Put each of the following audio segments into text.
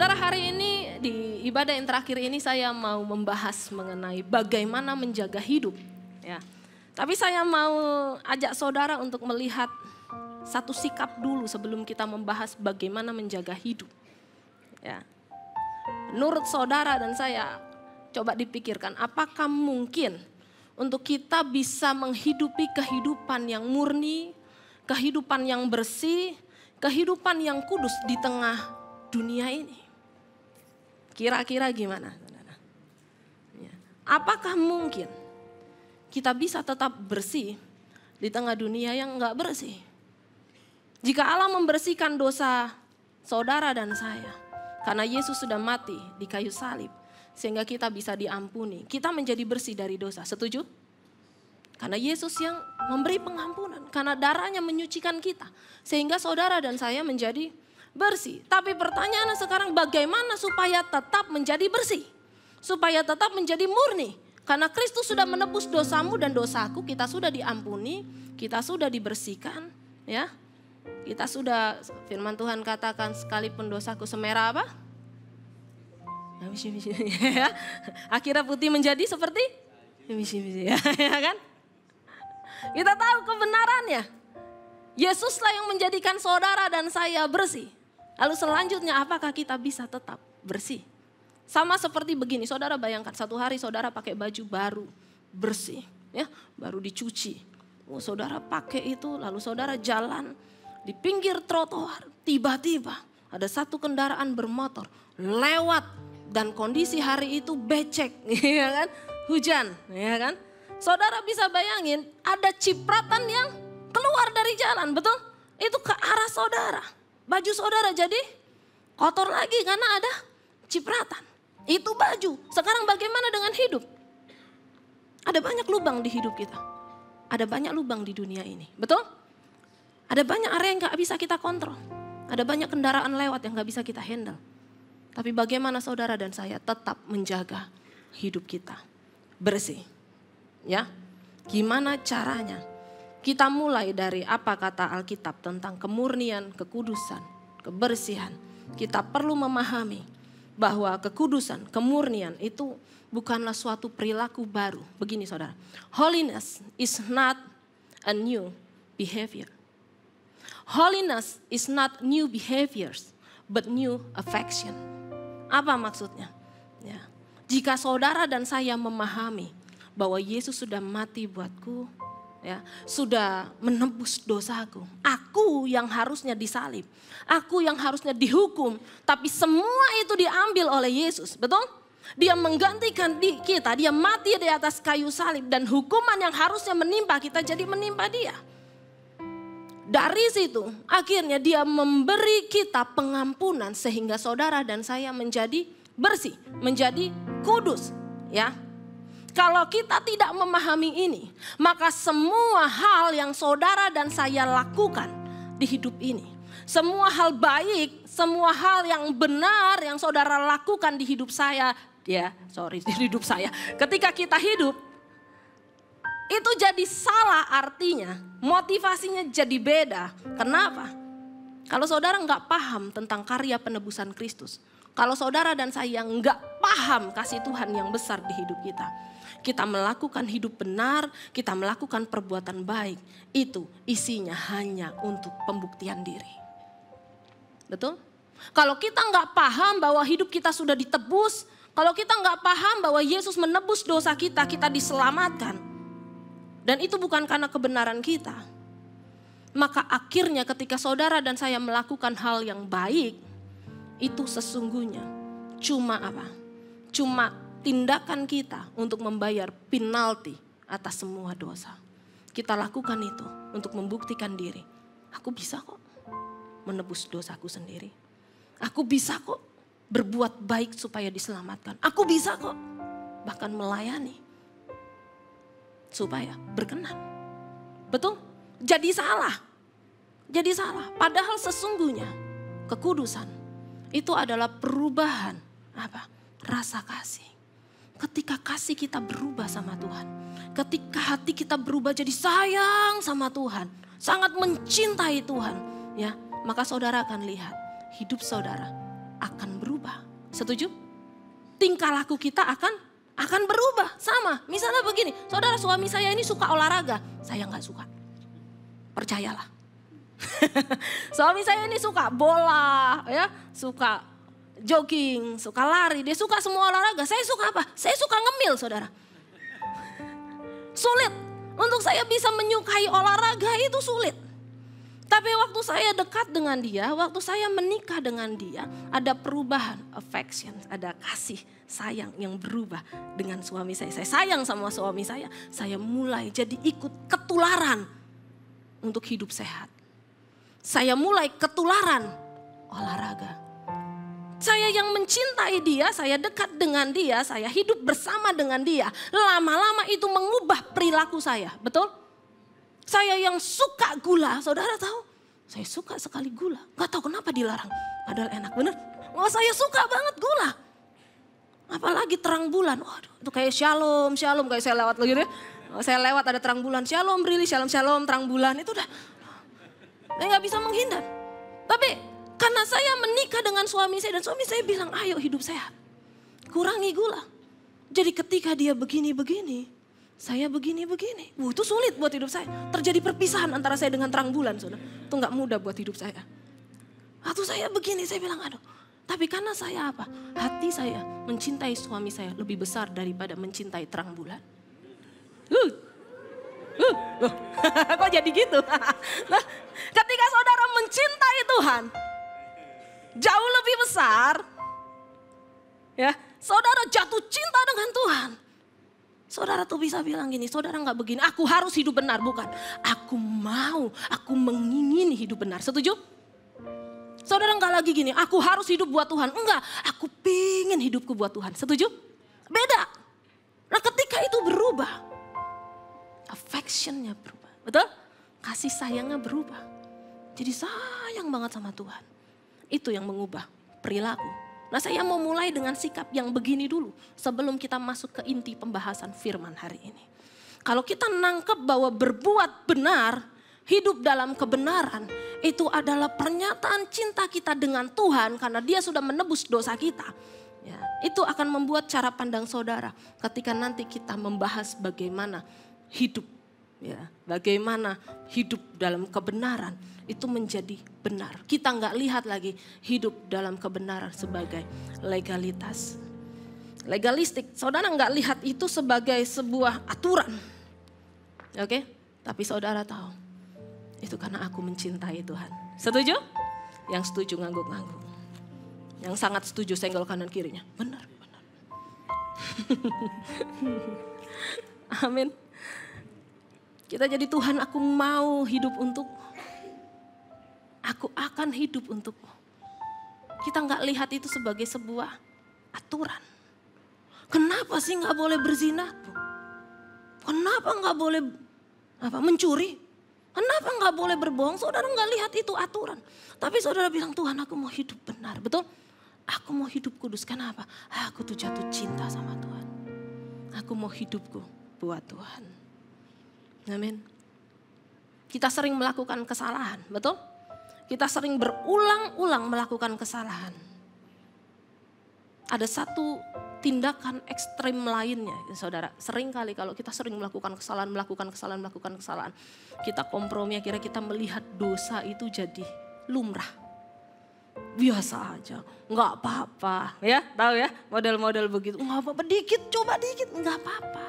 Saudara, hari ini di ibadah yang terakhir ini saya mau membahas mengenai bagaimana menjaga hidup. Ya. Tapi saya mau ajak saudara untuk melihat satu sikap dulu sebelum kita membahas bagaimana menjaga hidup. Ya. Menurut saudara dan saya, coba dipikirkan apakah mungkin untuk kita bisa menghidupi kehidupan yang murni, kehidupan yang bersih, kehidupan yang kudus di tengah dunia ini. Kira-kira gimana, saudara? Ya. Apakah mungkin kita bisa tetap bersih di tengah dunia yang enggak bersih? Jika Allah membersihkan dosa saudara dan saya, karena Yesus sudah mati di kayu salib, sehingga kita bisa diampuni, kita menjadi bersih dari dosa. Setuju? Karena Yesus yang memberi pengampunan, karena darahnya menyucikan kita, sehingga saudara dan saya menjadi bersih. Tapi pertanyaannya sekarang, bagaimana supaya tetap menjadi bersih? Supaya tetap menjadi murni. Karena Kristus sudah menebus dosamu dan dosaku, kita sudah diampuni, kita sudah dibersihkan, ya. Kita sudah, firman Tuhan katakan, sekalipun dosaku semerah apa? Akhirnya putih menjadi seperti ya kan? Kita tahu kebenarannya. Yesuslah yang menjadikan saudara dan saya bersih. Lalu selanjutnya, apakah kita bisa tetap bersih? Sama seperti begini, saudara bayangkan satu hari saudara pakai baju baru, bersih, ya, baru dicuci. Saudara pakai itu, lalu saudara jalan di pinggir trotoar, tiba-tiba ada satu kendaraan bermotor lewat dan kondisi hari itu becek, ya kan? Hujan, ya kan? Saudara bisa bayangin ada cipratan yang keluar dari jalan, betul? Itu ke arah saudara. Baju saudara jadi kotor lagi karena ada cipratan. Itu baju. Sekarang bagaimana dengan hidup? Ada banyak lubang di hidup kita. Ada banyak lubang di dunia ini, betul? Ada banyak area yang gak bisa kita kontrol. Ada banyak kendaraan lewat yang gak bisa kita handle. Tapi bagaimana saudara dan saya tetap menjaga hidup kita bersih? Ya, gimana caranya? Kita mulai dari apa kata Alkitab tentang kemurnian, kekudusan, kebersihan. Kita perlu memahami bahwa kekudusan, kemurnian itu bukanlah suatu perilaku baru. Begini saudara, holiness is not a new behavior. Holiness is not new behaviors, but new affection. Apa maksudnya? Ya. Jika saudara dan saya memahami bahwa Yesus sudah mati buatku, ya, sudah menebus dosaku. Aku yang harusnya disalib, aku yang harusnya dihukum, tapi semua itu diambil oleh Yesus, betul? Dia menggantikan kita, dia mati di atas kayu salib dan hukuman yang harusnya menimpa kita jadi menimpa dia. Dari situ akhirnya dia memberi kita pengampunan sehingga saudara dan saya menjadi bersih, menjadi kudus, ya. Kalau kita tidak memahami ini, maka semua hal yang saudara dan saya lakukan di hidup ini, semua hal baik, semua hal yang benar yang saudara lakukan di hidup saya, di hidup saya, ketika kita hidup, itu jadi salah artinya, motivasinya jadi beda. Kenapa? Kalau saudara nggak paham tentang karya penebusan Kristus, kalau saudara dan saya nggak paham kasih Tuhan yang besar di hidup kita, kita melakukan hidup benar, kita melakukan perbuatan baik, itu isinya hanya untuk pembuktian diri. Betul? Kalau kita nggak paham bahwa hidup kita sudah ditebus, kalau kita nggak paham bahwa Yesus menebus dosa kita, kita diselamatkan. Dan itu bukan karena kebenaran kita. Maka akhirnya ketika saudara dan saya melakukan hal yang baik, itu sesungguhnya cuma apa? Cuma tindakan kita untuk membayar penalti atas semua dosa. Kita lakukan itu untuk membuktikan diri. Aku bisa kok menebus dosaku sendiri. Aku bisa kok berbuat baik supaya diselamatkan. Aku bisa kok bahkan melayani supaya berkenan. Betul? Jadi salah. Jadi salah. Padahal sesungguhnya kekudusan itu adalah perubahan apa? Rasa kasih. Ketika kasih kita berubah sama Tuhan. Ketika hati kita berubah jadi sayang sama Tuhan. Sangat mencintai Tuhan. Ya, maka saudara akan lihat hidup saudara akan berubah. Setuju? Tingkah laku kita akan berubah. Sama, misalnya begini, saudara suami saya ini suka olahraga, saya nggak suka. Percayalah. Suami saya ini suka bola, ya, suka jogging, suka lari, dia suka semua olahraga. Saya suka apa? Saya suka ngemil, saudara. Sulit untuk saya bisa menyukai olahraga, itu sulit. Tapi waktu saya dekat dengan dia, waktu saya menikah dengan dia, ada perubahan, affection, ada kasih sayang yang berubah dengan suami saya. Saya sayang sama suami saya mulai jadi ikut ketularan untuk hidup sehat. Saya mulai ketularan olahraga. Saya yang mencintai dia, saya dekat dengan dia, saya hidup bersama dengan dia. Lama-lama itu mengubah perilaku saya, betul? Saya yang suka gula, saudara tahu? Saya suka sekali gula, gak tahu kenapa dilarang. Padahal enak, bener? Oh, saya suka banget gula. Apalagi terang bulan, waduh itu kayak shalom, kayak saya lewat lagi deh. Saya lewat ada terang bulan, shalom Brili, shalom, terang bulan, itu udah. Saya gak bisa menghindar. Tapi karena saya menikah dengan suami saya dan suami saya bilang ayo hidup sehat. Kurangi gula. Jadi ketika dia begini-begini, saya begini-begini. Itu sulit buat hidup saya. Terjadi perpisahan antara saya dengan terang bulan. Saudara. Itu gak mudah buat hidup saya. Waktu saya begini saya bilang aduh. Tapi karena saya apa? Hati saya mencintai suami saya lebih besar daripada mencintai terang bulan. Kok jadi gitu? Nah, ketika saudara mencintai Tuhan jauh lebih besar, ya, saudara jatuh cinta dengan Tuhan. Saudara tuh bisa bilang gini, saudara gak begini, aku harus hidup benar, bukan. Aku mengingini hidup benar, setuju? Saudara gak lagi gini, aku harus hidup buat Tuhan. Enggak, aku pingin hidupku buat Tuhan, setuju? Beda. Nah ketika itu berubah, affectionnya berubah, betul? Kasih sayangnya berubah. Jadi sayang banget sama Tuhan. Itu yang mengubah perilaku. Nah saya mau mulai dengan sikap yang begini dulu. Sebelum kita masuk ke inti pembahasan firman hari ini. Kalau kita nangkep bahwa berbuat benar, hidup dalam kebenaran. Itu adalah pernyataan cinta kita dengan Tuhan karena dia sudah menebus dosa kita. Ya, itu akan membuat cara pandang saudara ketika nanti kita membahas bagaimana hidup. Ya, bagaimana hidup dalam kebenaran itu menjadi benar. Kita nggak lihat lagi hidup dalam kebenaran sebagai legalitas. Legalistik, saudara nggak lihat itu sebagai sebuah aturan. Oke, tapi saudara tahu, itu karena aku mencintai Tuhan. Setuju? Yang setuju ngangguk-ngangguk. Yang sangat setuju senggol kanan kirinya. Benar, benar. Amin. Kita jadi Tuhan, aku mau hidup untukmu. Aku akan hidup untukmu. Kita nggak lihat itu sebagai sebuah aturan. Kenapa sih nggak boleh berzina? Kenapa nggak boleh mencuri? Kenapa nggak boleh berbohong? Saudara nggak lihat itu aturan. Tapi saudara bilang Tuhan aku mau hidup benar, betul? Aku mau hidup kudus. Kenapa? Aku tuh jatuh cinta sama Tuhan. Aku mau hidupku buat Tuhan. Amin. Kita sering melakukan kesalahan, betul? Kita sering berulang-ulang melakukan kesalahan. Ada satu tindakan ekstrem lainnya, saudara. Sering kali kalau kita sering melakukan kesalahan, kita kompromi, akhirnya kita melihat dosa itu jadi lumrah. Biasa aja, nggak apa-apa, ya, tahu ya, model-model begitu. Nggak apa-apa, coba dikit, nggak apa-apa.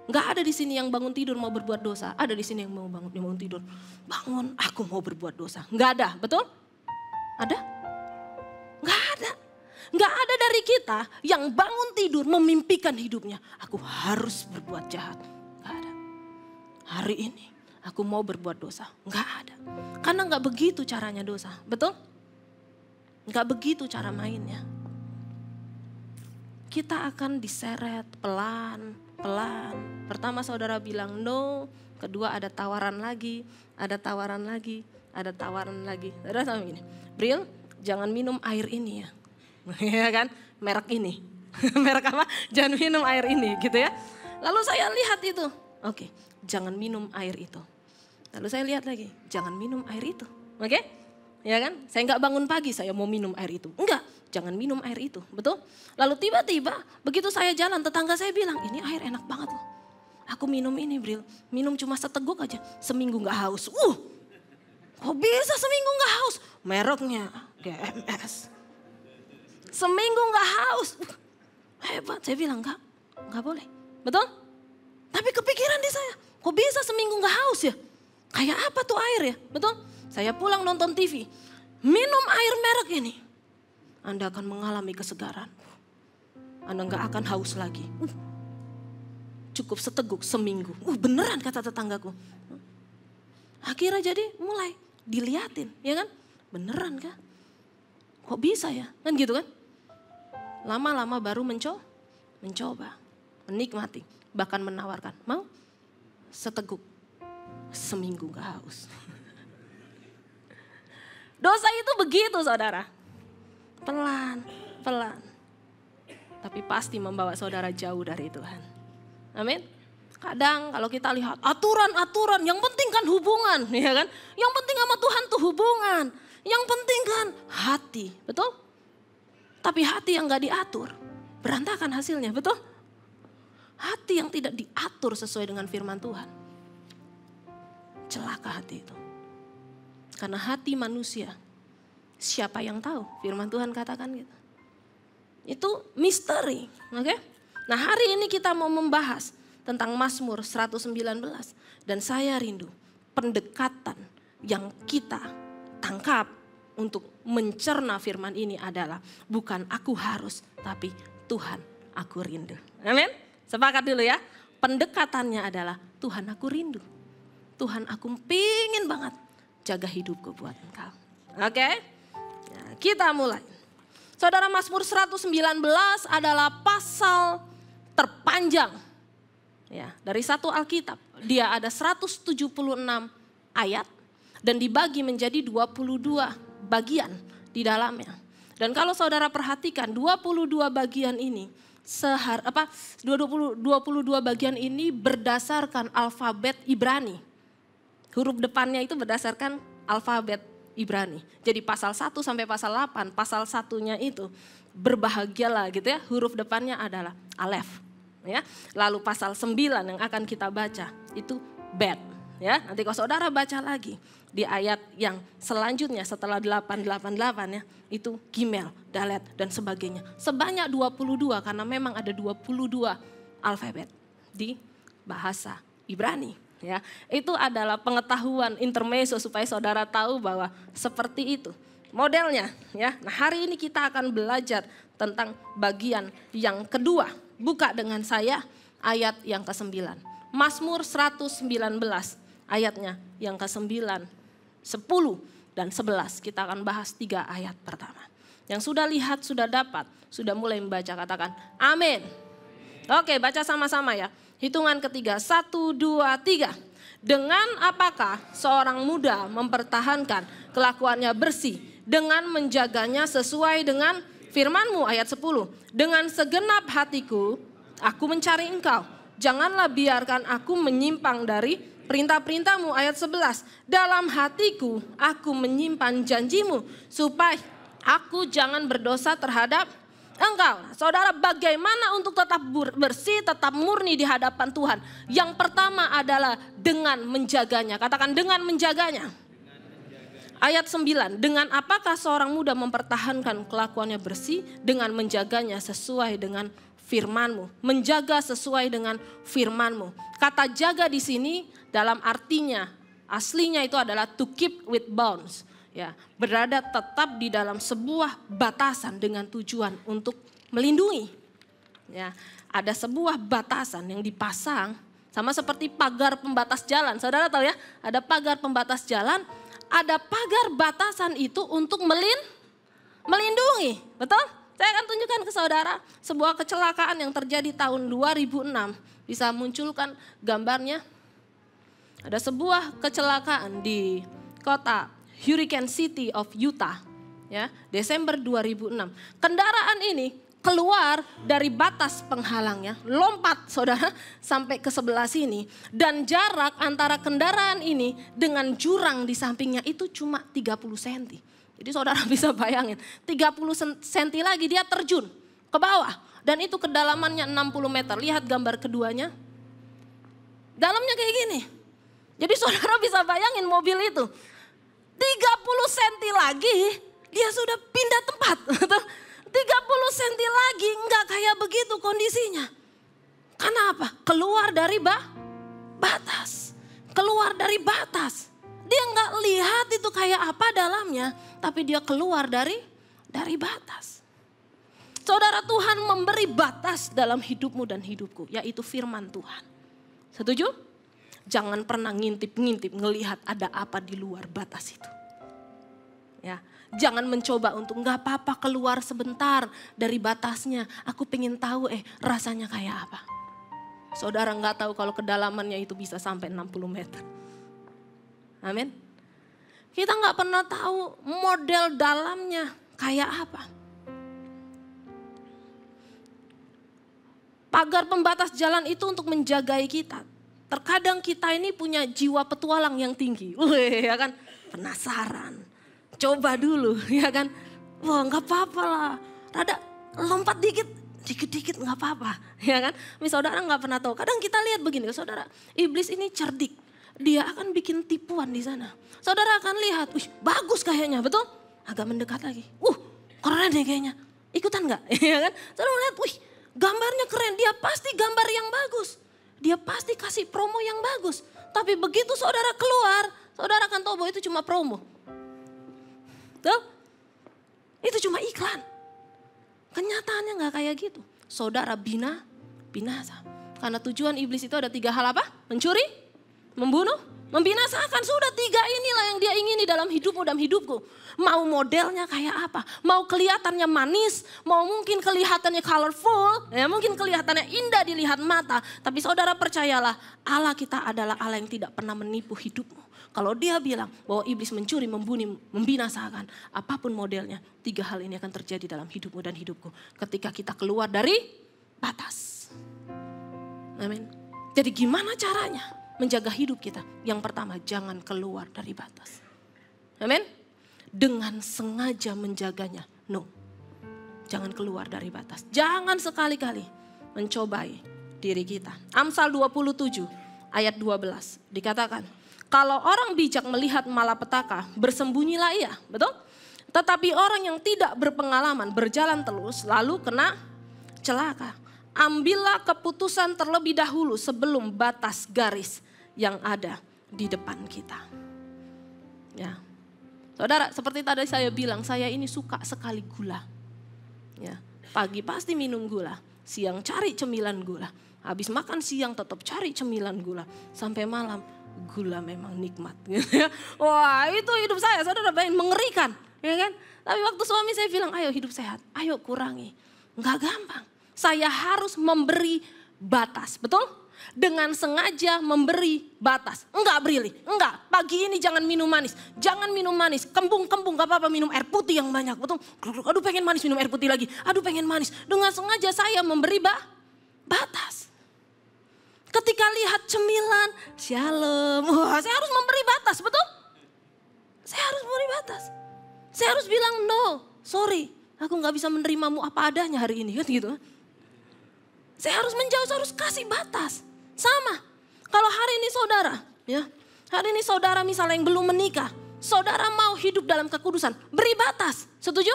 Nggak ada di sini yang bangun tidur mau berbuat dosa. Ada di sini yang mau bangun tidur. Bangun, aku mau berbuat dosa. Nggak ada, betul? Ada? Nggak ada. Nggak ada dari kita yang bangun tidur memimpikan hidupnya. Aku harus berbuat jahat. Nggak ada. Hari ini aku mau berbuat dosa. Nggak ada. Karena nggak begitu caranya dosa, betul? Nggak begitu cara mainnya. Kita akan diseret pelan. Pertama saudara bilang no, kedua ada tawaran lagi. Saudara sama gini, Bril jangan minum air ini ya. Ya kan, merek ini. Merek apa? Jangan minum air ini gitu ya. Lalu saya lihat itu, oke, jangan minum air itu. Lalu saya lihat lagi, jangan minum air itu. Oke, ya kan? Saya nggak bangun pagi, saya mau minum air itu. Enggak, jangan minum air itu, betul? Lalu tiba-tiba begitu saya jalan, tetangga saya bilang, ini air enak banget loh. Aku minum ini, Bril, minum cuma seteguk aja, seminggu gak haus. Kok bisa seminggu gak haus? Mereknya GMS. Seminggu gak haus. Hebat, saya bilang gak boleh, betul? Tapi kepikiran di saya, kok bisa seminggu gak haus ya? Kayak apa tuh air ya, betul? Saya pulang nonton TV, minum air merek ini. Anda akan mengalami kesegaran. Anda gak akan haus lagi. Cukup seteguk seminggu. Beneran kata tetanggaku. Akhirnya jadi mulai diliatin, ya kan? Beneran kah? Kok bisa ya? Kan gitu kan? Lama-lama baru mencoba, menikmati, bahkan menawarkan. Mau? Seteguk, seminggu gak haus. Dosa itu begitu saudara. Pelan. Tapi pasti membawa saudara jauh dari Tuhan. Amin. Kadang kalau kita lihat aturan, yang penting kan hubungan, ya kan? Yang penting sama Tuhan tuh hubungan. Yang penting kan hati, betul? Tapi hati yang gak diatur, berantakan hasilnya, betul? Hati yang tidak diatur sesuai dengan firman Tuhan, celaka hati itu. Karena hati manusia, siapa yang tahu? Firman Tuhan katakan gitu. Itu misteri, oke? Nah hari ini kita mau membahas tentang Mazmur 119. Dan saya rindu pendekatan yang kita tangkap untuk mencerna firman ini adalah bukan aku harus, tapi Tuhan aku rindu. Amin? Sepakat dulu ya. Pendekatannya adalah Tuhan aku rindu. Tuhan aku pingin banget jaga hidupku buat engkau. Oke? Nah, kita mulai. Saudara, Mazmur 119 adalah pasal terpanjang ya, dari satu Alkitab. Dia ada 176 ayat dan dibagi menjadi 22 bagian di dalamnya. Dan kalau saudara perhatikan 22 bagian ini 22 bagian ini berdasarkan alfabet Ibrani. Huruf depannya itu berdasarkan alfabet Ibrani. Jadi pasal 1 sampai pasal 8, pasal satunya itu berbahagialah gitu ya. Huruf depannya adalah Alef. Ya. Lalu pasal 9 yang akan kita baca itu Bet. Ya. Nanti kalau saudara baca lagi di ayat yang selanjutnya setelah 888 ya. Itu Gimel, Dalet dan sebagainya. Sebanyak 22 karena memang ada 22 alfabet di bahasa Ibrani. Ya, itu adalah pengetahuan intermezzo supaya saudara tahu bahwa seperti itu modelnya. Ya, nah hari ini kita akan belajar tentang bagian yang kedua. Buka dengan saya ayat yang ke-9. Mazmur 119 ayatnya yang ke-9, 10 dan 11. Kita akan bahas 3 ayat pertama. Yang sudah lihat, sudah dapat, sudah mulai membaca katakan amin. Oke, baca sama-sama ya. Hitungan ketiga, 1, 2, 3. Dengan apakah seorang muda mempertahankan kelakuannya bersih dengan menjaganya sesuai dengan firman-Mu ayat 10. Dengan segenap hatiku aku mencari Engkau. Janganlah biarkan aku menyimpang dari perintah-perintah-Mu ayat 11. Dalam hatiku aku menyimpan janji-Mu supaya aku jangan berdosa terhadap Engkau. Saudara, bagaimana untuk tetap bersih, tetap murni di hadapan Tuhan? Yang pertama adalah dengan menjaganya. Katakan dengan menjaganya. Ayat 9, dengan apakah seorang muda mempertahankan kelakuannya bersih? Dengan menjaganya sesuai dengan firman-Mu. Menjaga sesuai dengan firman-Mu. Kata jaga di sini dalam artinya, aslinya itu adalah to keep with bounds. Ya, berada tetap di dalam sebuah batasan dengan tujuan untuk melindungi. Ya, ada sebuah batasan yang dipasang sama seperti pagar pembatas jalan. Saudara tahu ya, ada pagar pembatas jalan, ada pagar batasan itu untuk melindungi. Betul? Saya akan tunjukkan ke saudara sebuah kecelakaan yang terjadi tahun 2006. Bisa munculkan gambarnya. Ada sebuah kecelakaan di kota Hurricane City of Utah, ya, Desember 2006. Kendaraan ini keluar dari batas penghalangnya, lompat saudara sampai ke sebelah sini. Dan jarak antara kendaraan ini dengan jurang di sampingnya itu cuma 30 cm. Jadi saudara bisa bayangin, 30 senti lagi dia terjun ke bawah. Dan itu kedalamannya 60 meter. Lihat gambar keduanya. Dalamnya kayak gini. Jadi saudara bisa bayangin mobil itu. 30 senti lagi dia sudah pindah tempat. 30 senti lagi enggak kayak begitu kondisinya. Karena apa? Keluar dari batas. Keluar dari batas. Dia enggak lihat itu kayak apa dalamnya. Tapi dia keluar dari batas. Saudara, Tuhan memberi batas dalam hidupmu dan hidupku. Yaitu firman Tuhan. Setuju? Jangan pernah ngintip-ngintip ngelihat ada apa di luar batas itu. Ya, jangan mencoba untuk nggak apa-apa keluar sebentar dari batasnya. Aku pengen tahu rasanya kayak apa. Saudara nggak tahu kalau kedalamannya itu bisa sampai 60 meter. Amin. Kita nggak pernah tahu model dalamnya kayak apa. Pagar pembatas jalan itu untuk menjagai kita. Terkadang kita ini punya jiwa petualang yang tinggi. Ya kan? Penasaran. Coba dulu, ya kan? Wah, nggak apa-apa lah. Rada lompat dikit-dikit nggak apa-apa, ya kan? Saudara nggak pernah tahu. Kadang kita lihat begini, saudara. Iblis ini cerdik. Dia akan bikin tipuan di sana. Saudara akan lihat, wih bagus kayaknya, betul? Agak mendekat lagi. Keren deh kayaknya. Ikutan nggak? Ya kan? Saudara lihat, wih gambarnya keren. Dia pasti gambar yang bagus. Dia pasti kasih promo yang bagus. Tapi begitu saudara keluar, saudara akan tahu bahwa itu cuma promo. Tuh, itu cuma iklan. Kenyataannya gak kayak gitu. Saudara binasa. Karena tujuan iblis itu ada 3 hal apa? Mencuri, membunuh, membinasakan. Sudah 3 inilah yang dia ingini dalam hidupmu dan hidupku. Mau modelnya kayak apa? Mau kelihatannya manis, mau mungkin kelihatannya colorful, ya mungkin kelihatannya indah dilihat mata. Tapi saudara percayalah, Allah kita adalah Allah yang tidak pernah menipu hidupmu. Kalau dia bilang bahwa iblis mencuri, membunuh, membinasakan, apapun modelnya, 3 hal ini akan terjadi dalam hidupmu dan hidupku. Ketika kita keluar dari batas. Amin. Jadi gimana caranya menjaga hidup kita? Yang pertama, jangan keluar dari batas. Amin. Dengan sengaja menjaganya. No. Jangan keluar dari batas. Jangan sekali-kali mencobai diri kita. Amsal 27 ayat 12 dikatakan, kalau orang bijak melihat malapetaka, bersembunyilah ia, betul? Tetapi orang yang tidak berpengalaman berjalan terus lalu kena celaka. Ambillah keputusan terlebih dahulu sebelum batas garis yang ada di depan kita. Ya. Saudara, seperti tadi saya bilang, saya ini suka sekali gula. Ya. Pagi pasti minum gula, siang cari cemilan gula. Habis makan siang tetap cari cemilan gula. Sampai malam. Gula memang nikmat. Wah, itu hidup saya, saudara, bayangin, mengerikan, ya kan? Tapi waktu suami saya bilang, ayo hidup sehat, ayo kurangi. Enggak gampang. Saya harus memberi batas, betul? Dengan sengaja memberi batas. Enggak Brili, enggak. Pagi ini jangan minum manis, jangan minum manis. Kembung-kembung, gak apa-apa, minum air putih yang banyak, betul? Aduh pengen manis, minum air putih lagi. Aduh pengen manis. Dengan sengaja saya memberi batas. Ketika lihat cemilan, shalom. Wah, saya harus memberi batas, betul? Saya harus memberi batas. Saya harus bilang no, sorry. Aku gak bisa menerimamu apa adanya hari ini, kan gitu. Saya harus menjauh, saya harus kasih batas. Sama, kalau hari ini saudara, ya, hari ini saudara misalnya yang belum menikah, saudara mau hidup dalam kekudusan, beri batas, setuju?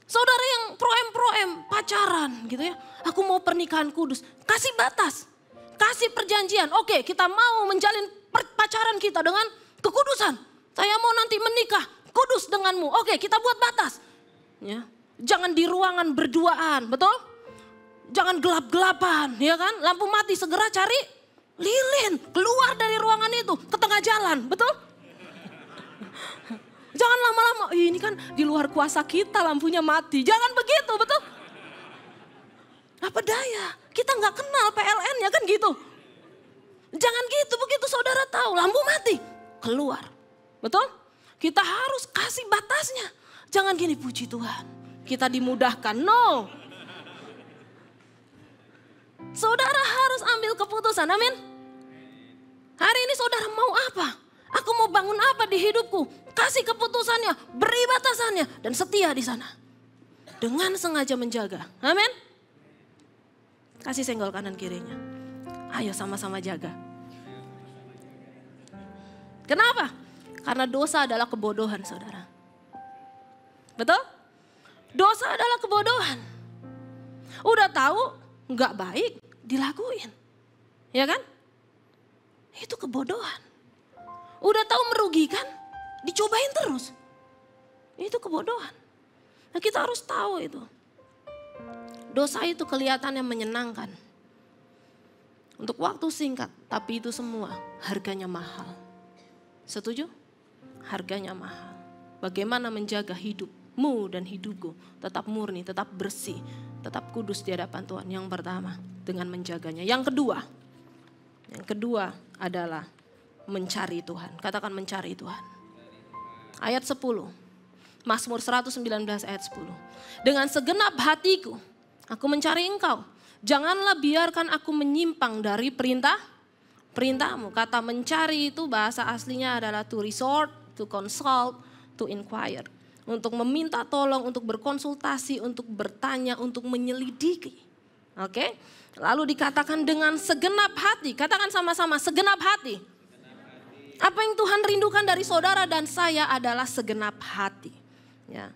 Saudara yang proem pacaran gitu ya, aku mau pernikahan kudus, kasih batas. Kasih perjanjian, oke kita mau menjalin pacaran kita dengan kekudusan. Saya mau nanti menikah kudus denganmu, oke kita buat batas. Ya, jangan di ruangan berduaan, betul? Jangan gelap-gelapan, ya kan? Lampu mati segera cari lilin, keluar dari ruangan itu ke tengah jalan, betul? Jangan lama-lama, ini kan di luar kuasa kita lampunya mati, jangan begitu, betul? Apa daya? Kita nggak kenal PLN ya kan gitu. Jangan gitu, begitu saudara tahu lampu mati, keluar. Betul? Kita harus kasih batasnya. Jangan gini, puji Tuhan, kita dimudahkan. No. Saudara harus ambil keputusan, amin. Hari ini saudara mau apa? Aku mau bangun apa di hidupku? kasih keputusannya, beri batasannya, dan setia di sana. Dengan sengaja menjaga. Amin. Kasih senggol kanan kirinya. Ayo sama-sama jaga. Kenapa? Karena dosa adalah kebodohan, saudara. Betul? Dosa adalah kebodohan. Udah tahu nggak baik, dilakuin. Ya kan? Itu kebodohan. Udah tahu merugikan, dicobain terus. Itu kebodohan. Nah, kita harus tahu itu. Dosa itu kelihatannya menyenangkan. Untuk waktu singkat, tapi itu semua harganya mahal. Setuju? Harganya mahal. Bagaimana menjaga hidupmu dan hidupku tetap murni, tetap bersih, tetap kudus di hadapan Tuhan. Yang pertama, dengan menjaganya. Yang kedua adalah mencari Tuhan. Katakan mencari Tuhan. Ayat 10. Mazmur 119 ayat 10. Dengan segenap hatiku, aku mencari Engkau. Janganlah biarkan aku menyimpang dari perintahmu. Kata mencari itu bahasa aslinya adalah to resort, to consult, to inquire. Untuk meminta tolong, untuk berkonsultasi, untuk bertanya, untuk menyelidiki. Oke? Lalu dikatakan dengan segenap hati. Katakan sama-sama, segenap hati. Apa yang Tuhan rindukan dari saudara dan saya adalah segenap hati. Ya.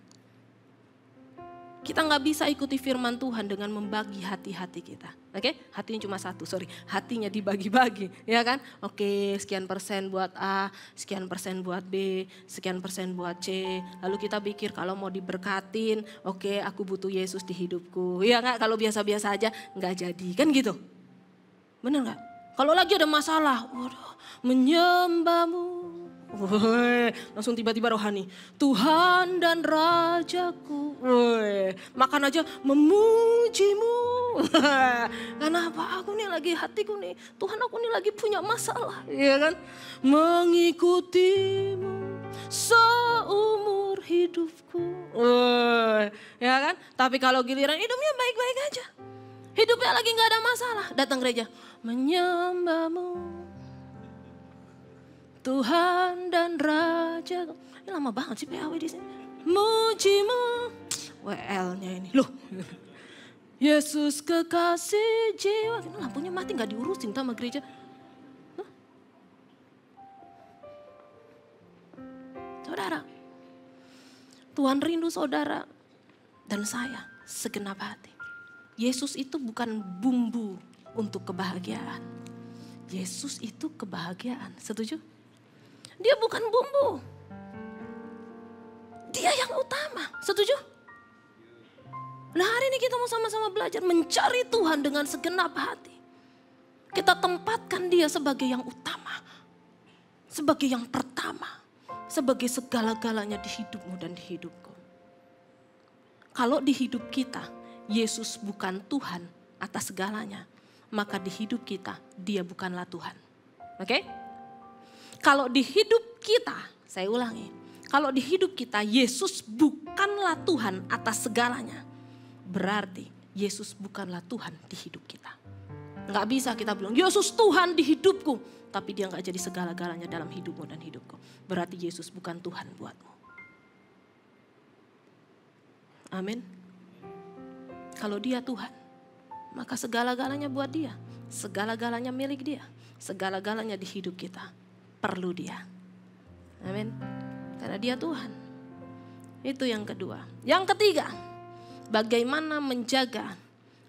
Kita nggak bisa ikuti firman Tuhan dengan membagi hati-hati kita. Oke, hatinya cuma satu, hatinya dibagi-bagi, ya kan? Oke, sekian persen buat A, sekian persen buat B, sekian persen buat C. Lalu kita pikir kalau mau diberkatin, oke, aku butuh Yesus di hidupku. Ya nggak? Kalau biasa-biasa aja nggak jadi, kan gitu? Bener nggak? Kalau lagi ada masalah, waduh, menyembahmu. Langsung tiba-tiba rohani. Tuhan dan Rajaku. Makan aja memujimu. Kenapa aku nih lagi hatiku nih. Tuhan aku nih lagi punya masalah. Ya kan? Mengikutimu seumur hidupku. Ya kan? Tapi kalau giliran hidupnya baik-baik aja. Hidupnya lagi gak ada masalah. Datang gereja. Menyembahmu. Tuhan dan Raja. Ini lama banget sih PAW di sini. Mujimu. WL-nya ini. Loh. Yesus kekasih jiwa. Ini lampunya mati gak diurusin sama gereja. Loh. Saudara. Tuhan rindu saudara dan saya segenap hati. Yesus itu bukan bumbu untuk kebahagiaan. Yesus itu kebahagiaan. Setuju? Dia bukan bumbu. Dia yang utama. Setuju? Nah, hari ini kita mau sama-sama belajar mencari Tuhan dengan segenap hati. Kita tempatkan dia sebagai yang utama. Sebagai yang pertama. Sebagai segala-galanya di hidupmu dan di hidupku. Kalau di hidup kita, Yesus bukan Tuhan atas segalanya. Maka di hidup kita, dia bukanlah Tuhan. Oke? Kalau di hidup kita, saya ulangi. Kalau di hidup kita Yesus bukanlah Tuhan atas segalanya. Berarti Yesus bukanlah Tuhan di hidup kita. Nggak bisa kita bilang Yesus Tuhan di hidupku. Tapi dia nggak jadi segala-galanya dalam hidupmu dan hidupku. Berarti Yesus bukan Tuhan buatmu. Amin. Kalau dia Tuhan, maka segala-galanya buat dia. Segala-galanya milik dia. Segala-galanya di hidup kita. Perlu dia. Amin. Karena dia Tuhan. Itu yang kedua. Yang ketiga, bagaimana menjaga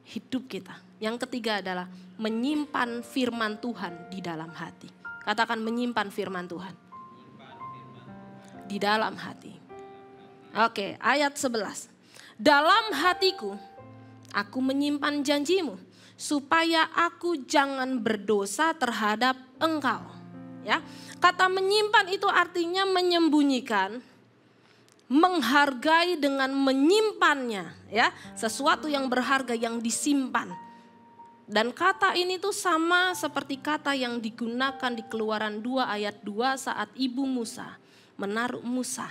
hidup kita. Yang ketiga adalah menyimpan firman Tuhan di dalam hati. Katakan menyimpan firman Tuhan. Di dalam hati. Oke, ayat 11. Dalam hatiku, aku menyimpan janjimu. Supaya aku jangan berdosa terhadap engkau. Ya, kata menyimpan itu artinya menyembunyikan, menghargai dengan menyimpannya, ya, sesuatu yang berharga yang disimpan. Dan kata ini tuh sama seperti kata yang digunakan di Keluaran 2 ayat 2 saat ibu Musa menaruh Musa,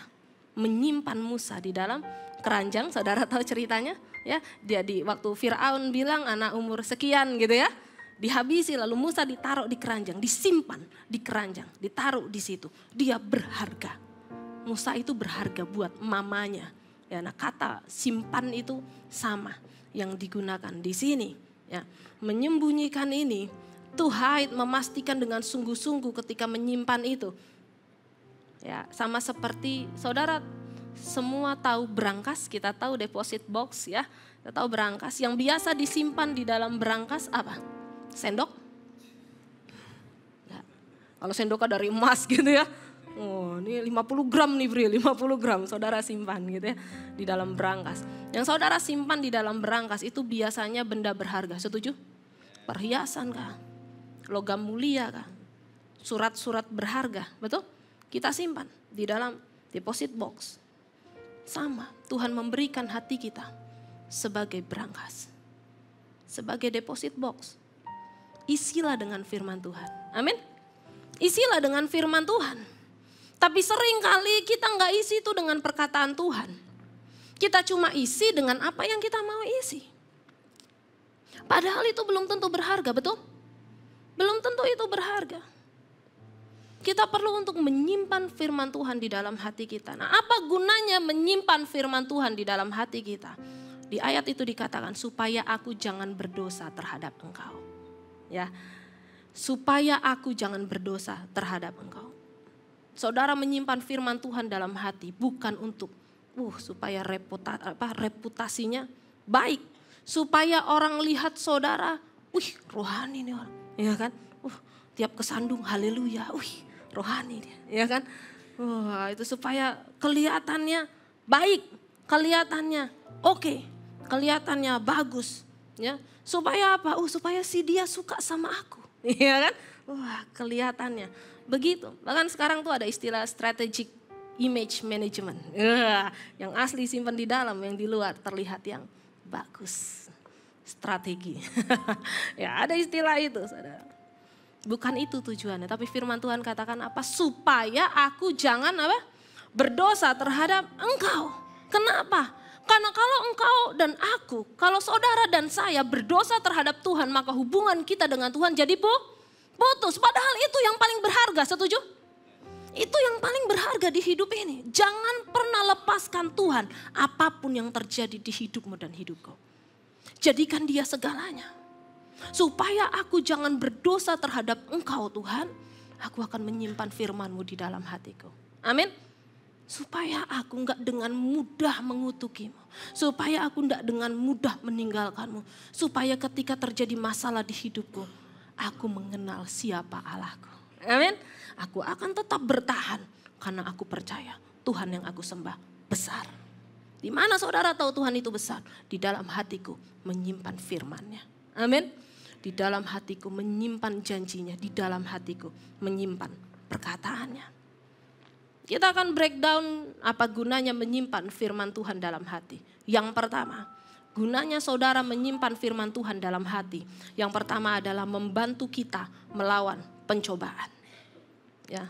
menyimpan Musa di dalam keranjang. Saudara tahu ceritanya, ya? Dia waktu Firaun bilang anak umur sekian gitu ya. Dihabisi, lalu Musa ditaruh di keranjang, disimpan di keranjang, ditaruh di situ. Dia berharga. Musa itu berharga buat mamanya. Ya, nah kata simpan itu sama yang digunakan di sini. Ya, menyembunyikan ini, to hide, memastikan dengan sungguh-sungguh ketika menyimpan itu. Ya, sama seperti saudara semua tahu berangkas, kita tahu deposit box ya. Kita tahu berangkas, yang biasa disimpan di dalam berangkas apa? Sendok? Ya. Kalau sendoknya dari emas gitu ya. Oh ini 50 gram nih Bri, 50 gram saudara simpan gitu ya di dalam berangkas. Yang saudara simpan di dalam berangkas itu biasanya benda berharga, setuju? Perhiasan kah? Logam mulia kah? Surat-surat berharga, betul? Kita simpan di dalam deposit box. Sama, Tuhan memberikan hati kita sebagai berangkas. Sebagai deposit box. Isilah dengan firman Tuhan. Amin. Isilah dengan firman Tuhan. Tapi sering kali kita nggak isi itu dengan perkataan Tuhan. Kita cuma isi dengan apa yang kita mau isi. Padahal itu belum tentu berharga, betul? Belum tentu itu berharga. Kita perlu untuk menyimpan firman Tuhan di dalam hati kita. Nah, apa gunanya menyimpan firman Tuhan di dalam hati kita? Di ayat itu dikatakan supaya aku jangan berdosa terhadap engkau. Ya. Supaya aku jangan berdosa terhadap engkau. Saudara menyimpan firman Tuhan dalam hati bukan untuk supaya reputasinya baik. Supaya orang lihat saudara, rohani nih orang. Ya kan? Tiap kesandung haleluya, rohani dia. Ya kan? Itu supaya kelihatannya baik, kelihatannya oke, kelihatannya bagus. Ya. Supaya apa? Supaya si dia suka sama aku. Ya kan? Kelihatannya. Begitu, bahkan sekarang tuh ada istilah strategic image management. Yang asli simpan di dalam, yang di luar terlihat yang bagus. Strategi. Ya ada istilah itu saudara. Bukan itu tujuannya, tapi firman Tuhan katakan apa? Supaya aku jangan apa? Berdosa terhadap engkau. Kenapa? Karena kalau engkau dan aku, kalau saudara dan saya berdosa terhadap Tuhan, maka hubungan kita dengan Tuhan jadi putus. Padahal itu yang paling berharga, setuju? Itu yang paling berharga di hidup ini. Jangan pernah lepaskan Tuhan apapun yang terjadi di hidupmu dan hidupku. Jadikan dia segalanya. Supaya aku jangan berdosa terhadap engkau Tuhan, aku akan menyimpan firman-Mu di dalam hatiku. Amin. Supaya aku enggak dengan mudah mengutukimu. Supaya aku enggak dengan mudah meninggalkanmu. Supaya ketika terjadi masalah di hidupku, aku mengenal siapa Allahku. Amin. Aku akan tetap bertahan karena aku percaya Tuhan yang aku sembah besar. Di mana saudara tahu Tuhan itu besar? Di dalam hatiku menyimpan firman-Nya. Amin. Di dalam hatiku menyimpan janjinya. Di dalam hatiku menyimpan perkataannya. Kita akan breakdown apa gunanya menyimpan firman Tuhan dalam hati. Yang pertama, gunanya saudara menyimpan firman Tuhan dalam hati. Yang pertama adalah membantu kita melawan pencobaan. Ya,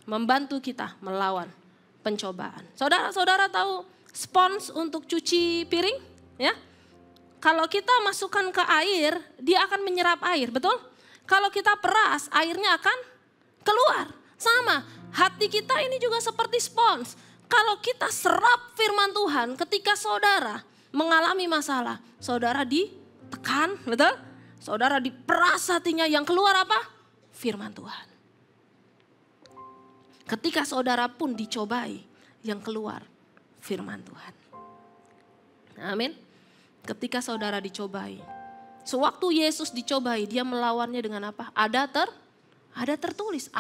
membantu kita melawan pencobaan. Saudara-saudara tahu spons untuk cuci piring? Ya, kalau kita masukkan ke air, dia akan menyerap air, betul? Kalau kita peras, airnya akan keluar. Sama, hati kita ini juga seperti spons. Kalau kita serap firman Tuhan, ketika saudara mengalami masalah, saudara ditekan, betul? Saudara diperas hatinya, yang keluar apa? Firman Tuhan. Ketika saudara pun dicobai, yang keluar firman Tuhan. Amin. Ketika saudara dicobai. Sewaktu Yesus dicobai, dia melawannya dengan apa? Ada tertulis.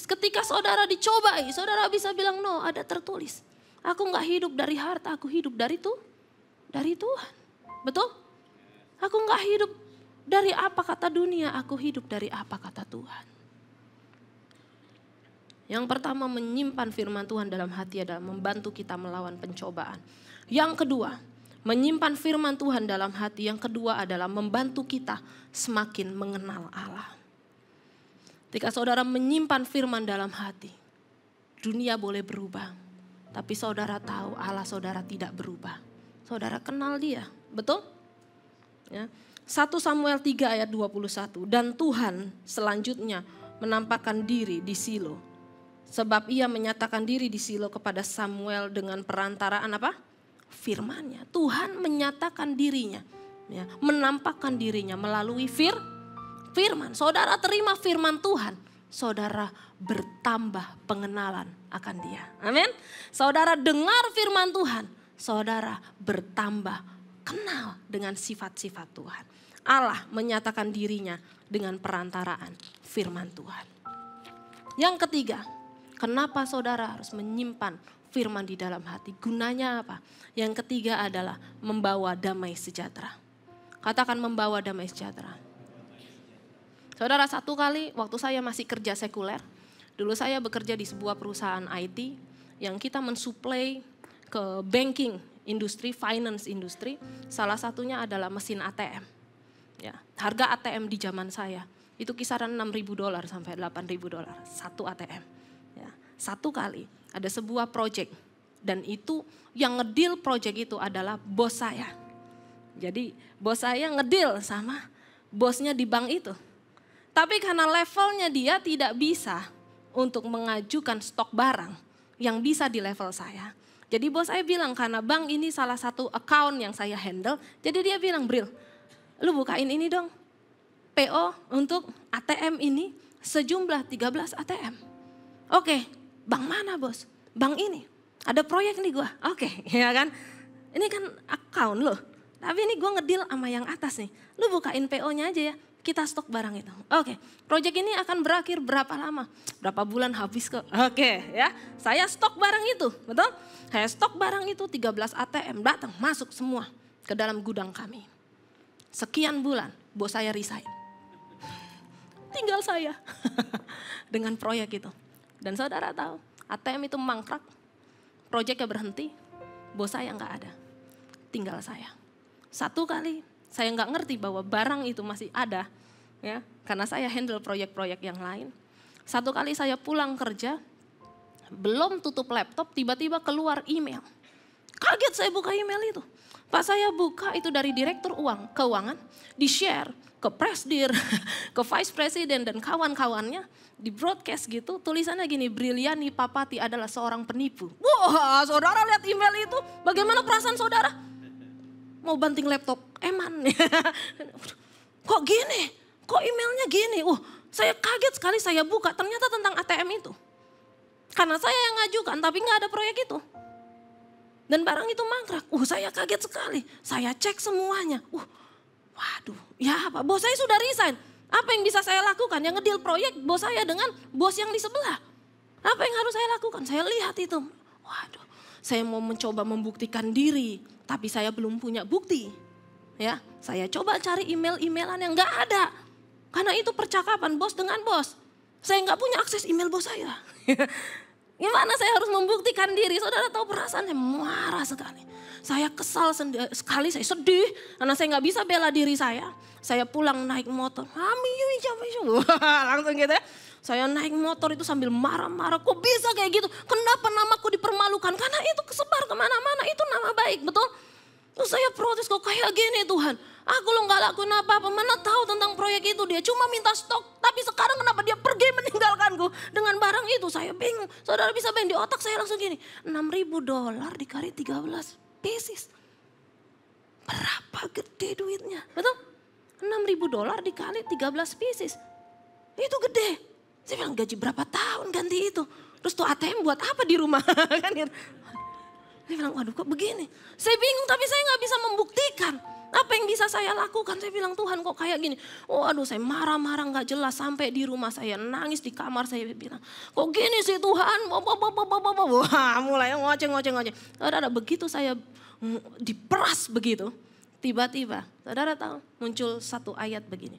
Ketika saudara dicobai, saudara bisa bilang no, ada tertulis. Aku gak hidup dari harta, aku hidup dari Tuhan. Betul? Aku gak hidup dari apa kata dunia, aku hidup dari apa kata Tuhan. Yang pertama, menyimpan firman Tuhan dalam hati adalah membantu kita melawan pencobaan. Yang kedua, menyimpan firman Tuhan dalam hati. Yang kedua adalah membantu kita semakin mengenal Allah. Ketika saudara menyimpan firman dalam hati, dunia boleh berubah. Tapi saudara tahu Allah saudara tidak berubah. Saudara kenal dia, betul? Ya. 1 Samuel 3 ayat 21. Dan Tuhan selanjutnya menampakkan diri di Silo. Sebab ia menyatakan diri di Silo kepada Samuel dengan perantaraan apa? Firman-Nya. Tuhan menyatakan dirinya, ya, menampakkan dirinya melalui firman. Saudara terima firman Tuhan, saudara bertambah pengenalan akan Dia. Amin. Saudara dengar firman Tuhan, saudara bertambah kenal dengan sifat-sifat Tuhan. Allah menyatakan dirinya dengan perantaraan firman Tuhan. Yang ketiga, kenapa saudara harus menyimpan firman di dalam hati? Gunanya apa? Yang ketiga adalah membawa damai sejahtera. Katakan membawa damai sejahtera. Saudara, satu kali waktu saya masih kerja sekuler, dulu saya bekerja di sebuah perusahaan IT yang kita mensuplai ke banking industri, finance industri. Salah satunya adalah mesin ATM. Ya, harga ATM di zaman saya itu kisaran $6.000 sampai $8.000 satu ATM. Ya, satu kali ada sebuah project dan itu yang ngedeal project itu adalah bos saya. Jadi bos saya ngedeal sama bosnya di bank itu. Tapi karena levelnya dia tidak bisa untuk mengajukan stok barang yang bisa di level saya. Jadi bos saya bilang karena bank ini salah satu account yang saya handle. Jadi dia bilang, Bril, lu bukain ini dong. PO untuk ATM ini sejumlah 13 ATM. Oke, bank mana bos? Bank ini. Ada proyek nih gua. Oke, ya kan. Ini kan account loh. Tapi ini gua ngedeal sama yang atas nih. Lu bukain PO-nya aja ya. Kita stok barang itu. Oke, proyek ini akan berakhir berapa lama? Berapa bulan habis kok? Oke, ya. Saya stok barang itu, betul? Saya stok barang itu 13 ATM datang masuk semua ke dalam gudang kami. Sekian bulan, bos saya resign. Tinggal saya dengan proyek itu. Dan saudara tahu, ATM itu mangkrak, proyeknya berhenti, bos saya nggak ada. Tinggal saya. Satu kali saya nggak ngerti bahwa barang itu masih ada, ya, karena saya handle proyek-proyek yang lain. Satu kali saya pulang kerja, belum tutup laptop, tiba-tiba keluar email. Kaget saya buka email itu. Pas saya buka itu dari direktur keuangan, di-share ke presdir, ke vice president dan kawan-kawannya, di broadcast gitu, tulisannya gini, Briliani Papati adalah seorang penipu. Wah, saudara lihat email itu, bagaimana perasaan saudara? Mau banting laptop, eman. Kok gini? Kok emailnya gini? Saya kaget sekali saya buka, ternyata tentang ATM itu. Karena saya yang ngajukan, tapi nggak ada proyek itu. Dan barang itu mangkrak. Saya kaget sekali. Saya cek semuanya. Waduh, ya apa? Bos saya sudah resign. Apa yang bisa saya lakukan? Yang ngedeal proyek bos saya dengan bos yang di sebelah. Apa yang harus saya lakukan? Saya lihat itu. Waduh, saya mau mencoba membuktikan diri, tapi saya belum punya bukti. Ya, saya coba cari email-emailan yang nggak ada. Karena itu percakapan bos dengan bos. Saya nggak punya akses email bos saya. Gimana saya harus membuktikan diri? Saudara tahu perasaannya marah sekali. Saya kesal sekali, saya sedih karena saya nggak bisa bela diri saya. Saya pulang naik motor, langsung gitu ya. Saya naik motor itu sambil marah-marah, kok bisa kayak gitu? Kenapa namaku dipermalukan? Karena itu kesebar kemana-mana, itu nama baik, betul? Terus saya protes, kok kayak gini Tuhan? Aku lo gak lakuin apa-apa, mana tahu tentang proyek itu, dia cuma minta stok. Tapi sekarang kenapa dia pergi meninggalkanku dengan barang itu? Saya bingung, saudara bisa bayang di otak saya langsung gini. $6.000 dikali 13 pieces. Berapa gede duitnya, betul? $6.000 dikali 13 pieces. Itu gede. Saya bilang gaji berapa tahun ganti itu. Terus tuh ATM buat apa di rumah? Kan gitu. Dia bilang waduh kok begini. Saya bingung tapi saya gak bisa membuktikan. Apa yang bisa saya lakukan? Saya bilang Tuhan kok kayak gini. Waduh saya marah-marah gak jelas. Sampai di rumah saya nangis di kamar saya bilang. Kok gini sih Tuhan? Wah mulai ngoceh. Saudara begitu saya diperas begitu. Tiba-tiba saudara tahu muncul satu ayat begini.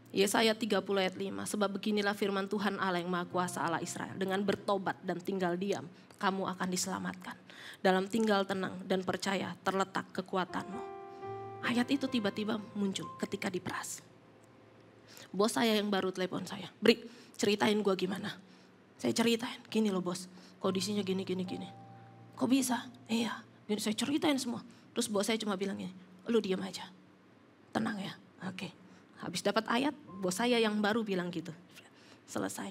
Yesaya 30 ayat 5. Sebab beginilah firman Tuhan Allah yang Maha Kuasa Allah Israel. Dengan bertobat dan tinggal diam kamu akan diselamatkan. Dalam tinggal tenang dan percaya terletak kekuatanmu. Ayat itu tiba-tiba muncul ketika diperas. Bos saya yang baru telepon saya. Bri, ceritain gue gimana. Saya ceritain, gini loh bos. Kondisinya gini. Kok bisa? Iya, gini, saya ceritain semua. Terus bos saya cuma bilang gini, lu diam aja. Tenang ya, oke. Habis dapat ayat, bos saya yang baru bilang gitu. selesai.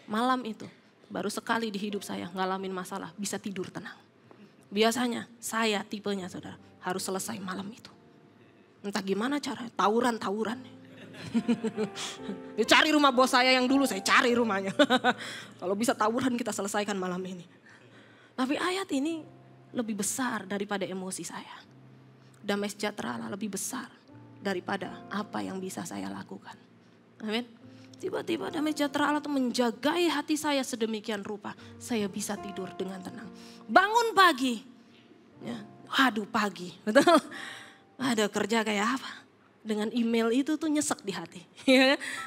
Malam itu baru sekali di hidup saya ngalamin masalah bisa tidur tenang. Biasanya saya tipenya saudara harus selesai malam itu. Entah gimana caranya, tawuran. Cari rumah bos saya yang dulu, saya cari rumahnya. Kalau bisa tawuran kita selesaikan malam ini. Tapi ayat ini lebih besar daripada emosi saya. Damai sejahtera Allah lebih besar daripada apa yang bisa saya lakukan. Amin. Tiba-tiba damai sejahtera Allah itu menjagai hati saya sedemikian rupa. Saya bisa tidur dengan tenang. Bangun pagi. Ya, waduh pagi. Betul. Ada kerja kayak apa? Dengan email itu tuh nyesek di hati.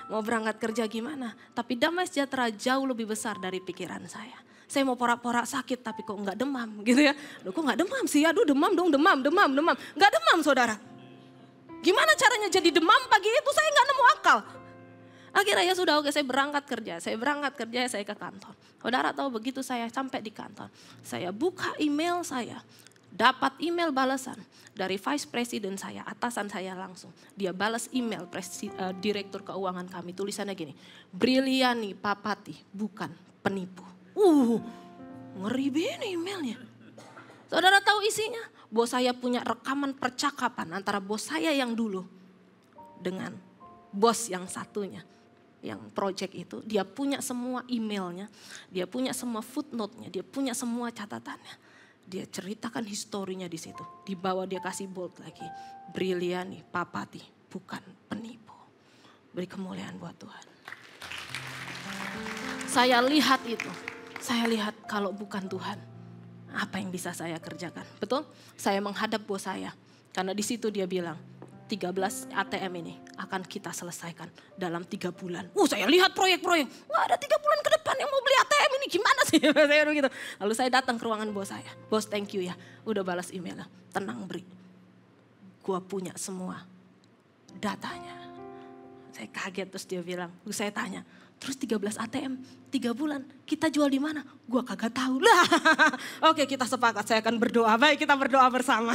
Mau berangkat kerja gimana? Tapi damai sejahtera jauh lebih besar dari pikiran saya. Saya mau porak-porak sakit tapi kok enggak demam gitu ya. Loh kok enggak demam sih? Aduh demam dong, demam. Enggak demam saudara. Gimana caranya jadi demam pagi itu saya enggak nemu akal. Akhirnya ya sudah oke saya berangkat kerja, saya ke kantor. Saudara tahu begitu saya sampai di kantor. Saya buka email saya, dapat email balasan dari vice president saya, atasan saya langsung. Dia balas email direktur keuangan kami, tulisannya gini, Briliani Papati bukan penipu. Ngeri begini emailnya. Saudara tahu isinya? Bos saya punya rekaman percakapan antara bos saya yang dulu dengan bos yang satunya. Yang project itu, dia punya semua emailnya, dia punya semua footnote-nya, dia punya semua catatannya. Dia ceritakan historinya di situ. Di bawah dia kasih bold lagi. Briliani Papati bukan penipu. Beri kemuliaan buat Tuhan. Saya lihat itu. Saya lihat kalau bukan Tuhan, apa yang bisa saya kerjakan? Betul? Saya menghadap bos saya. Karena di situ dia bilang, 13 ATM ini akan kita selesaikan dalam 3 bulan. Saya lihat proyek-proyek. Wah ada 3 bulan ke depan yang mau beli ATM ini gimana sih? Saya begitu. Lalu saya datang ke ruangan bos saya. Bos thank you ya, udah balas emailnya. Tenang Bri, gua punya semua datanya. Saya kaget terus dia bilang, saya tanya. Terus 13 ATM, 3 bulan, kita jual di mana? Gua kagak tahu lah. Oke kita sepakat, saya akan berdoa. Baik kita berdoa bersama.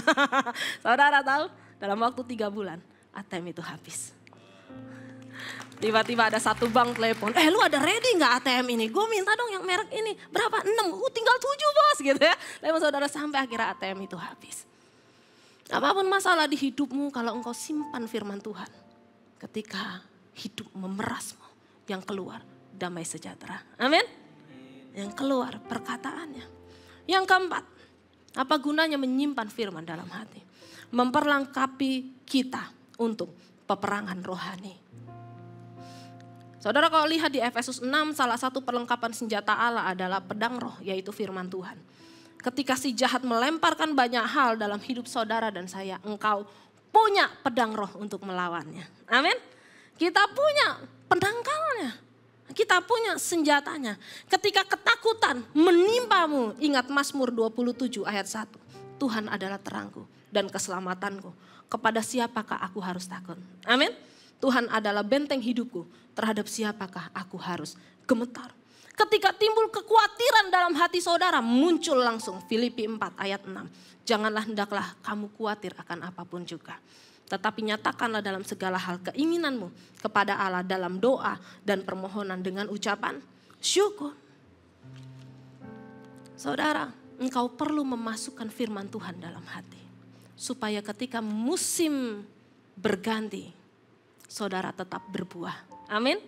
Saudara tahu? Dalam waktu 3 bulan ATM itu habis. Tiba-tiba ada satu bank telepon. Lu ada ready gak ATM ini? Gue minta dong yang merek ini. Berapa? 6. Tinggal 7 bos gitu ya. Lalu saudara sampai akhirnya ATM itu habis. Apapun masalah di hidupmu kalau engkau simpan firman Tuhan. Ketika hidup memerasmu. Yang keluar damai sejahtera. Amin. Yang keluar perkataannya. Yang keempat. Apa gunanya menyimpan firman dalam hati? Memperlengkapi kita untuk peperangan rohani. Saudara kalau lihat di Efesus 6 salah satu perlengkapan senjata Allah adalah pedang roh yaitu firman Tuhan. Ketika si jahat melemparkan banyak hal dalam hidup saudara dan saya, engkau punya pedang roh untuk melawannya. Amin. Kita punya penangkalnya. Kita punya senjatanya. Ketika ketakutan menimpamu, ingat Mazmur 27 ayat 1. Tuhan adalah terangku dan keselamatanku. Kepada siapakah aku harus takut? Amin. Tuhan adalah benteng hidupku. Terhadap siapakah aku harus gemetar? Ketika timbul kekhawatiran dalam hati saudara, muncul langsung Filipi 4 ayat 6. Janganlah hendaklah kamu khawatir akan apapun juga. Tetapi nyatakanlah dalam segala hal keinginanmu kepada Allah dalam doa dan permohonan dengan ucapan syukur. Saudara, engkau perlu memasukkan firman Tuhan dalam hati. Supaya ketika musim berganti, saudara tetap berbuah. Amin.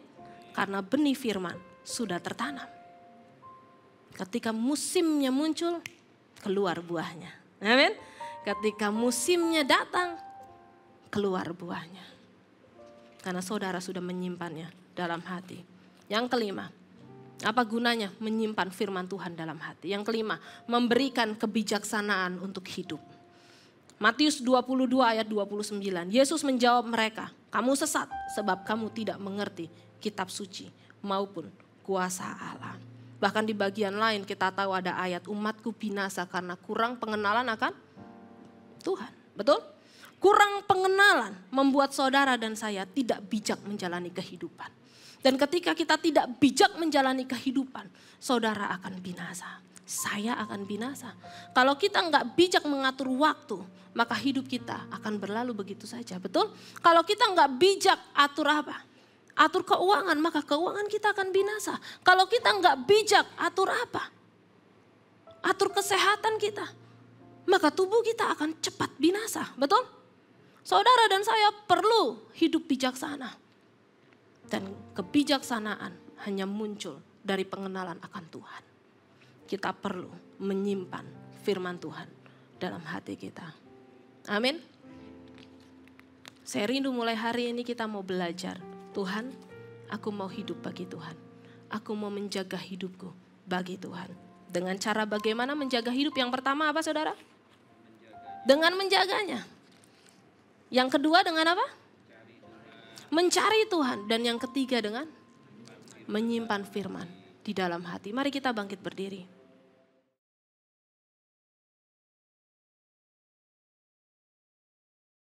Karena benih firman sudah tertanam. Ketika musimnya muncul, keluar buahnya. Amin. Ketika musimnya datang, keluar buahnya. Karena saudara sudah menyimpannya dalam hati. Yang kelima, apa gunanya menyimpan firman Tuhan dalam hati? Yang kelima, memberikan kebijaksanaan untuk hidup. Matius 22 ayat 29, Yesus menjawab mereka, kamu sesat sebab kamu tidak mengerti kitab suci maupun kuasa Allah. Bahkan di bagian lain kita tahu ada ayat umatku binasa karena kurang pengenalan akan Tuhan. Betul? Kurang pengenalan membuat saudara dan saya tidak bijak menjalani kehidupan. Dan ketika kita tidak bijak menjalani kehidupan, saudara akan binasa. Saya akan binasa. Kalau kita nggak bijak mengatur waktu, maka hidup kita akan berlalu begitu saja. Betul? Kalau kita nggak bijak atur apa? atur keuangan, maka keuangan kita akan binasa. Kalau kita nggak bijak, atur apa? Atur kesehatan kita, maka tubuh kita akan cepat binasa. Betul? Saudara dan saya perlu hidup bijaksana. Dan kebijaksanaan hanya muncul dari pengenalan akan Tuhan. Kita perlu menyimpan firman Tuhan dalam hati kita. Amin. Saya rindu mulai hari ini kita mau belajar. Tuhan, aku mau hidup bagi Tuhan. Aku mau menjaga hidupku bagi Tuhan. Dengan cara bagaimana menjaga hidup? Yang pertama apa saudara? Dengan menjaganya. Yang kedua dengan apa? Mencari Tuhan. Dan yang ketiga dengan menyimpan firman di dalam hati. Mari kita bangkit berdiri.